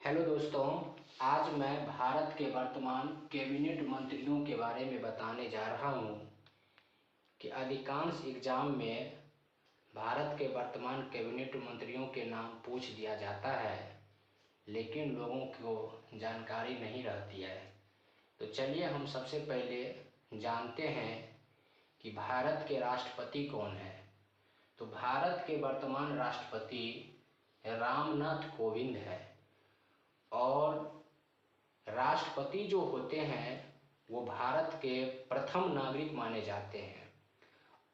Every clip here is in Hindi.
हेलो दोस्तों, आज मैं भारत के वर्तमान कैबिनेट मंत्रियों के बारे में बताने जा रहा हूँ कि अधिकांश एग्ज़ाम में भारत के वर्तमान कैबिनेट मंत्रियों के नाम पूछ दिया जाता है, लेकिन लोगों को जानकारी नहीं रहती है। तो चलिए हम सबसे पहले जानते हैं कि भारत के राष्ट्रपति कौन है। तो भारत के वर्तमान राष्ट्रपति रामनाथ कोविंद है और राष्ट्रपति जो होते हैं वो भारत के प्रथम नागरिक माने जाते हैं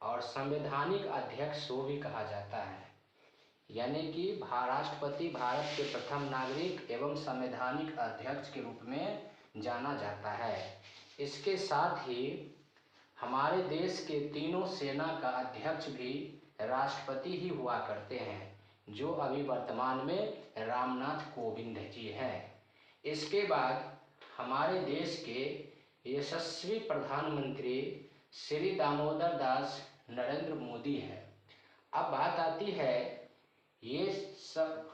और संवैधानिक अध्यक्ष वो भी कहा जाता है, यानी कि राष्ट्रपति भारत के प्रथम नागरिक एवं संवैधानिक अध्यक्ष के रूप में जाना जाता है। इसके साथ ही हमारे देश के तीनों सेना का अध्यक्ष भी राष्ट्रपति ही हुआ करते हैं, जो अभी वर्तमान में रामनाथ कोविंद जी हैं। इसके बाद हमारे देश के यशस्वी प्रधानमंत्री श्री दामोदर दास नरेंद्र मोदी हैं। अब बात आती है ये सब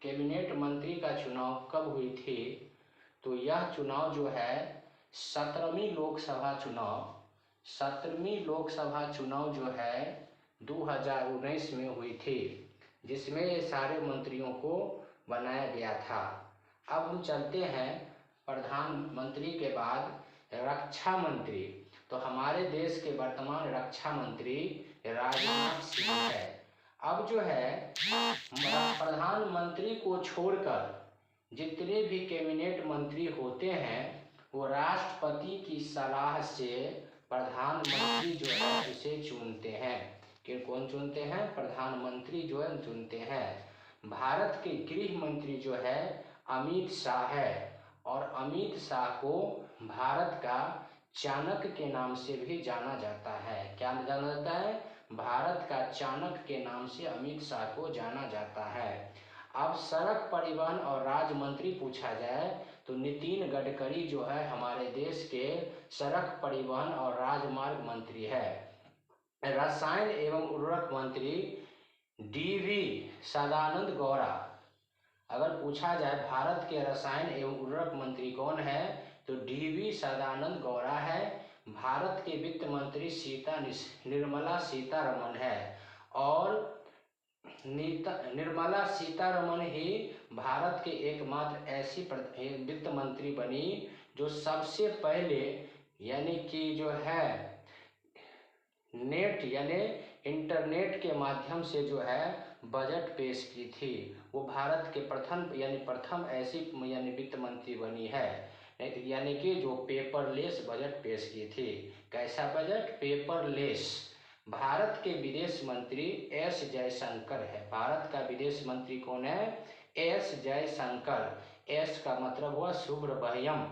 कैबिनेट मंत्री का चुनाव कब हुई थी। तो यह चुनाव जो है 17वीं लोकसभा चुनाव जो है 2019 में हुई थी, जिसमें ये सारे मंत्रियों को बनाया गया था। अब हम चलते हैं प्रधानमंत्री के बाद रक्षा मंत्री। तो हमारे देश के वर्तमान रक्षा मंत्री राजनाथ सिंह है। अब जो है प्रधानमंत्री को छोड़कर जितने भी कैबिनेट मंत्री होते हैं वो राष्ट्रपति की सलाह से प्रधानमंत्री जो है उसे चुनते हैं। कि कौन चुनते हैं? प्रधानमंत्री जो है चुनते हैं। भारत के गृह मंत्री जो है अमित शाह है और अमित शाह को भारत का चाणक्य के नाम से भी जाना जाता है। क्या जाना जाता है? भारत का चाणक्य के नाम से अमित शाह को जाना जाता है। अब सड़क परिवहन और राज्य मंत्री पूछा जाए तो नितिन गडकरी जो है हमारे देश के सड़क परिवहन और राजमार्ग मंत्री है। रसायन एवं उर्वरक मंत्री डी.वी. सदानंद गौड़ा। अगर पूछा जाए भारत के रसायन एवं उर्वरक मंत्री कौन है तो डी.वी. सदानंद गौड़ा है। भारत के वित्त मंत्री निर्मला सीतारमण है और निर्मला सीतारमण ही भारत के एकमात्र ऐसी वित्त मंत्री बनी जो सबसे पहले यानी कि जो है नेट यानी इंटरनेट के माध्यम से जो है बजट पेश की थी। वो भारत के प्रथम ऐसी यानी वित्त मंत्री बनी है, यानी कि जो पेपरलेस बजट पेश की थी। कैसा बजट? पेपरलेस। भारत के विदेश मंत्री एस जयशंकर है। भारत का विदेश मंत्री कौन है? एस जयशंकर। एस का मतलब हुआ सुब्रमण्यम।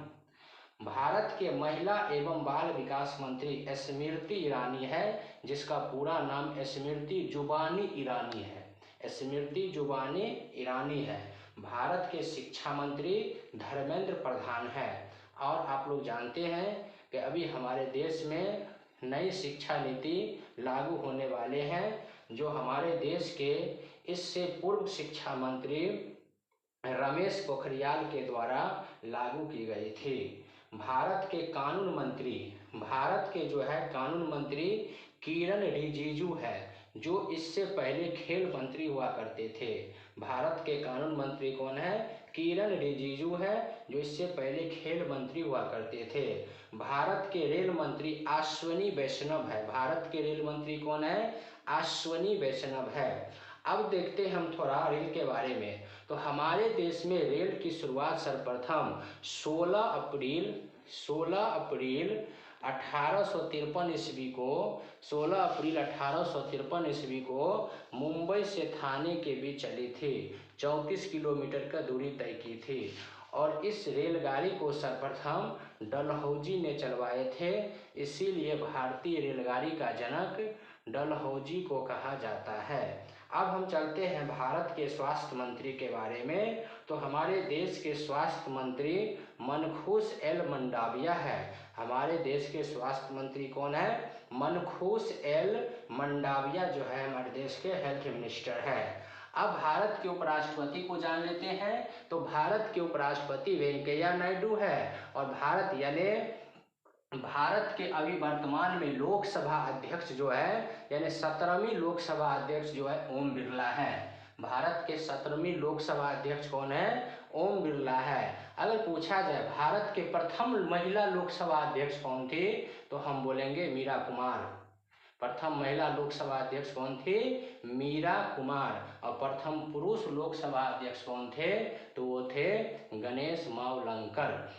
भारत के महिला एवं बाल विकास मंत्री स्मृति ईरानी है, जिसका पूरा नाम स्मृति जुबानी ईरानी है। स्मृति जुबानी ईरानी है। भारत के शिक्षा मंत्री धर्मेंद्र प्रधान है। और आप लोग जानते हैं कि अभी हमारे देश में नई शिक्षा नीति लागू होने वाले हैं, जो हमारे देश के इससे पूर्व शिक्षा मंत्री रमेश पोखरियाल के द्वारा लागू की गई थी। भारत के कानून मंत्री किरण रिजिजू है, जो इससे पहले खेल मंत्री हुआ करते थे। भारत के कानून मंत्री कौन है? किरण रिजिजू है, जो इससे पहले खेल मंत्री हुआ करते थे। भारत के रेल मंत्री अश्विनी वैष्णव है। भारत के रेल मंत्री कौन है? अश्विनी वैष्णव है। अब देखते हैं हम थोड़ा रेल के बारे में। तो हमारे देश में रेल की शुरुआत सर्वप्रथम 16 अप्रैल 1853 ईस्वी को मुंबई से थाने के बीच चली थी। 34 किलोमीटर का दूरी तय की थी और इस रेलगाड़ी को सर्वप्रथम डलहौजी ने चलवाए थे, इसीलिए भारतीय रेलगाड़ी का जनक डलहौजी को कहा जाता है। अब हम चलते हैं भारत के स्वास्थ्य मंत्री के बारे में। तो हमारे देश के स्वास्थ्य मंत्री मनखुश एल मंडाविया है। हमारे देश के स्वास्थ्य मंत्री कौन है? मनखुश एल मंडाविया जो है हमारे देश के हेल्थ मिनिस्टर है। अब भारत के उपराष्ट्रपति को जान लेते हैं। तो भारत के उपराष्ट्रपति वेंकैया नायडू है और भारत के अभी वर्तमान में लोकसभा अध्यक्ष जो है यानी 17वीं लोकसभा अध्यक्ष जो है ओम बिरला है। भारत के 17वीं लोकसभा अध्यक्ष कौन है? ओम बिरला है। अगर पूछा जाए भारत के प्रथम महिला लोकसभा अध्यक्ष कौन थी, तो हम बोलेंगे मीरा कुमार। प्रथम महिला लोकसभा अध्यक्ष कौन थे? मीरा कुमार। और प्रथम पुरुष लोकसभा अध्यक्ष कौन थे? तो वो थे गणेश मावलंकर।